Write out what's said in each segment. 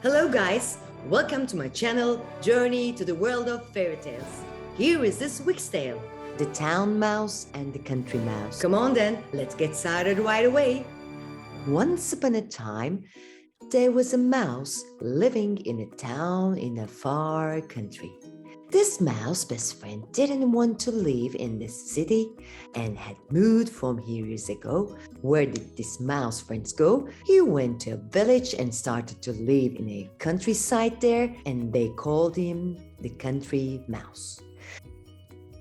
Hello guys, welcome to my channel, Journey to the World of Fairy Tales. Here is this week's tale, The Town Mouse and the Country Mouse. Come on then, let's get started right away. Once upon a time, there was a mouse living in a town in a far country. This mouse best friend didn't want to live in this city and had moved from here years ago. Where did this mouse friends go? He went to a village and started to live in a countryside there, and they called him the Country Mouse.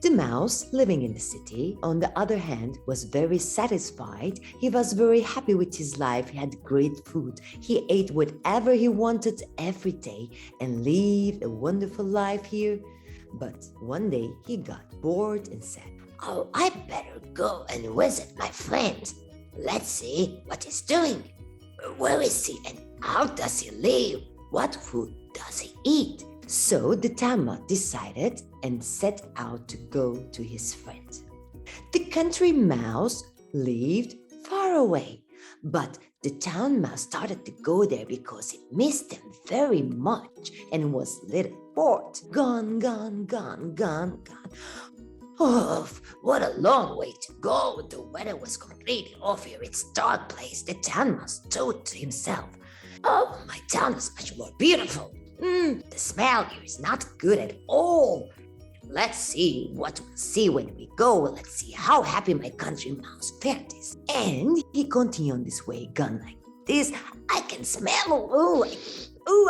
The mouse living in the city, on the other hand, was very satisfied. He was very happy with his life. He had great food. He ate whatever he wanted every day and lived a wonderful life here. But one day he got bored and said, "Oh, I better go and visit my friend. Let's see what he's doing. Where is he and how does he live? What food does he eat?" So the town mouse decided and set out to go to his friend. The country mouse lived far away, but the town mouse started to go there because it missed him very much and was a little bored. Gone. Oh, what a long way to go. The weather was completely off here. It's a dark place. The town mouse thought to himself, "Oh, my town is much more beautiful. The smell here is not good at all. Let's see what we'll see when we go. Let's see how happy my country mouse friend is." And he continued on this way, gone like this. "I can smell.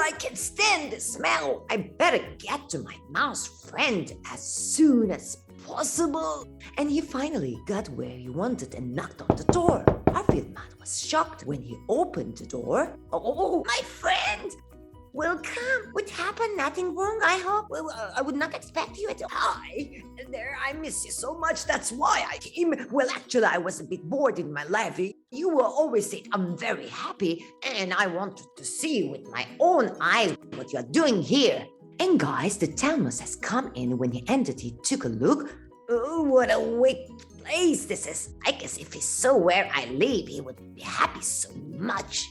I can stand the smell. I better get to my mouse friend as soon as possible." And he finally got where he wanted and knocked on the door. Garfield man was shocked when he opened the door. "Oh, my friend. Welcome. What happened? Nothing wrong, I hope? I would not expect you at all." "Hi, there, I miss you so much. That's why I came. Well, actually, I was a bit bored in my life. You will always say I'm very happy, and I wanted to see with my own eyes what you're doing here." And guys, the town mouse has come in. When he entered, he took a look. "Oh, what a wicked place this is. I guess if he saw where I live, he would be happy so much."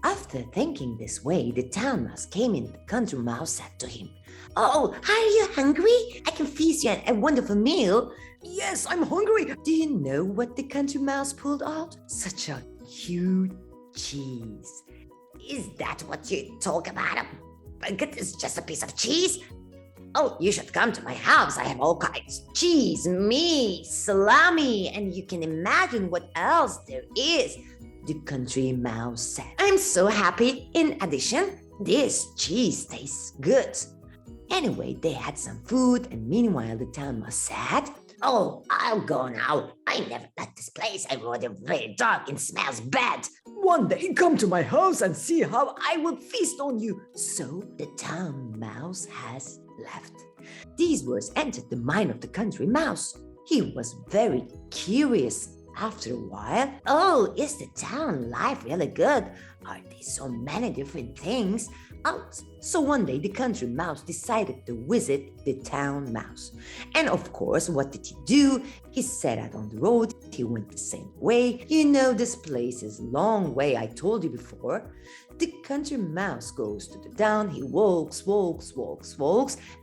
After thinking this way, the town mouse came in. The country mouse said to him, "Oh, are you hungry? I can feast you a wonderful meal." "Yes, I'm hungry." Do you know what the country mouse pulled out? Such a huge cheese. "Is that what you talk about? It's just a piece of cheese? Oh, you should come to my house. I have all kinds of cheese, meat, salami, and you can imagine what else there is," the country mouse said. "I'm so happy. In addition, this cheese tastes good." Anyway, they had some food, and meanwhile the town mouse said, "Oh, I'll go now. I never like this place. I wrote it very dark and smells bad. One day come to my house and see how I will feast on you." So the town mouse has left. These words entered the mind of the country mouse. He was very curious. After a while, "Oh, is the town life really good? Are there so many different things?" So one day the country mouse decided to visit the town mouse. And of course, what did he do? He set out on the road. He went the same way. You know, this place is a long way, I told you before. The country mouse goes to the town. He walks,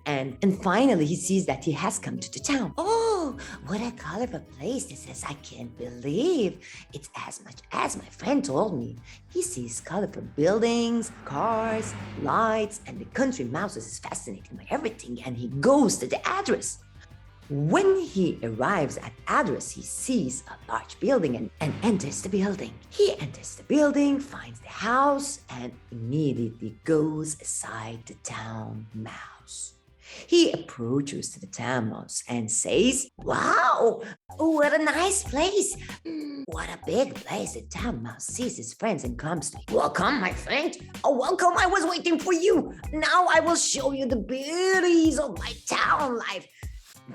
and finally he sees that he has come to the town. "Oh, what a colorful place this is. I can't believe it's as much as my friend told me." He sees colorful buildings, cars, lights, and the country mouse is fascinated by everything, and he goes to the address. When he arrives at address, he sees a large building and enters the building. He enters the building, finds the house, and immediately goes aside the town mouse. He approaches to the town mouse and says, "Wow, what a nice place. What a big place." The town mouse sees his friends and comes to him. "Welcome, my friend. Oh, welcome. I was waiting for you. Now I will show you the beauties of my town life.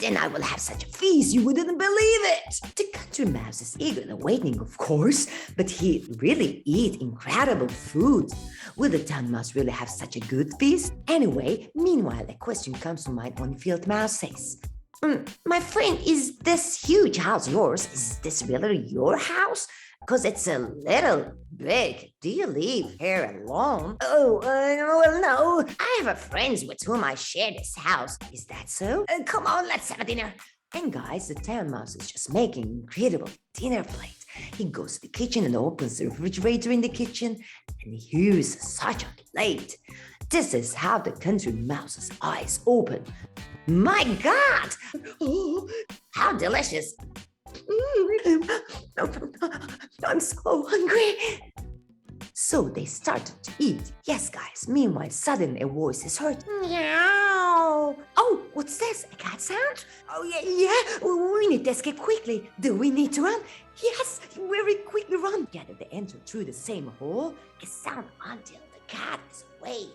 Then I will have such a feast you wouldn't believe it." The country mouse is eagerly waiting, of course, but he really eat incredible food. Will the town mouse really have such a good feast? Anyway, meanwhile, a question comes to mind when field mouse says, My friend, is this huge house yours? Is this really your house? Because it's a little big. Do you live here alone? Oh, well, no. I have a friend with whom I share this house. Is that so? Come on, let's have a dinner. And guys, the town mouse is just making an incredible dinner plate. He goes to the kitchen and opens the refrigerator in the kitchen and he hears such a plate. This is how the country mouse's eyes open. My God! Oh, how delicious. I'm so hungry. So they started to eat. Yes, guys. Meanwhile, suddenly a voice is heard. Meow. Oh, what's this? A cat sound? Oh, yeah. We need to escape quickly. Do we need to run? Yes, very quickly run. Together they enter through the same hole. A sound until the cat is away.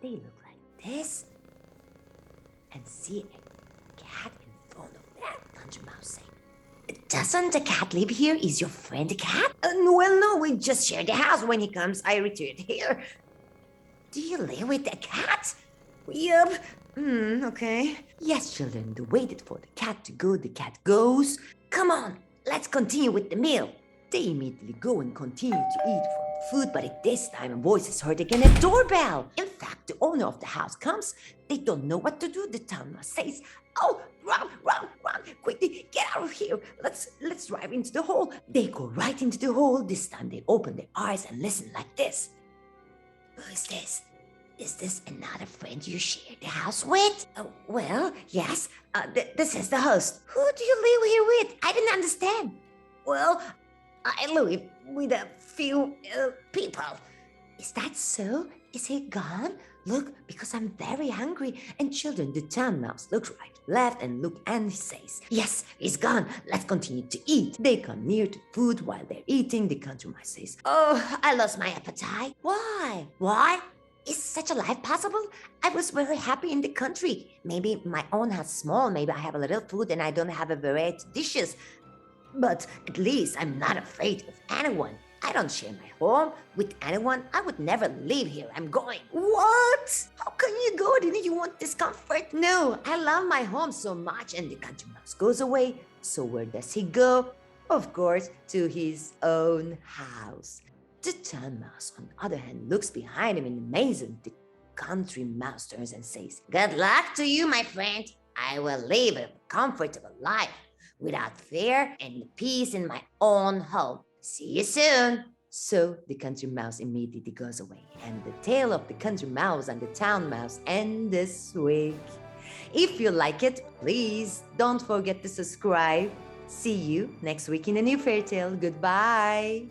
They look like this and see a cat in front of that country mouse saying, Doesn't the cat live here? Is your friend a cat? well, no, we just share the house. When he comes, I return here. Do you live with a cat? Yup. Okay. Yes, children, they waited for the cat to go. The cat goes. Come on, let's continue with the meal. They immediately go and continue to eat from the food, but at this time a voice is heard again, a doorbell. In fact, the owner of the house comes. They don't know what to do. The town mouse says, "Oh, run, quickly, get out of here. Let's drive into the hole." They go right into the hole. This time they open their eyes and listen like this. Who is this? Is this another friend you share the house with? Well, yes, this is the host. Who do you live here with? I didn't understand. Well, I live with a few people. Is that so? Is he gone? Look, because I'm very hungry. And children, the town mouse looks right, left, and look, and he says, "Yes, he's gone. Let's continue to eat." They come near to food while they're eating. The country mouse says, "Oh, I lost my appetite." "Why? Why? Is such a life possible? I was very happy in the country. Maybe my own house small. Maybe I have a little food and I don't have a variety of dishes. But at least I'm not afraid of anyone. I don't share my home with anyone. I would never live here. I'm going." "What? How can you go? Didn't you want discomfort?" "No, I love my home so much." And the country mouse goes away. So where does he go? Of course, to his own house. The town mouse, on the other hand, looks behind him in amazement. The country mouse turns and says, "Good luck to you, my friend. I will live a comfortable life without fear and peace in my own home. See you soon." So the country mouse immediately goes away. And the tale of the country mouse and the town mouse ends this week. If you like it, please don't forget to subscribe. See you next week in a new fairy tale. Goodbye.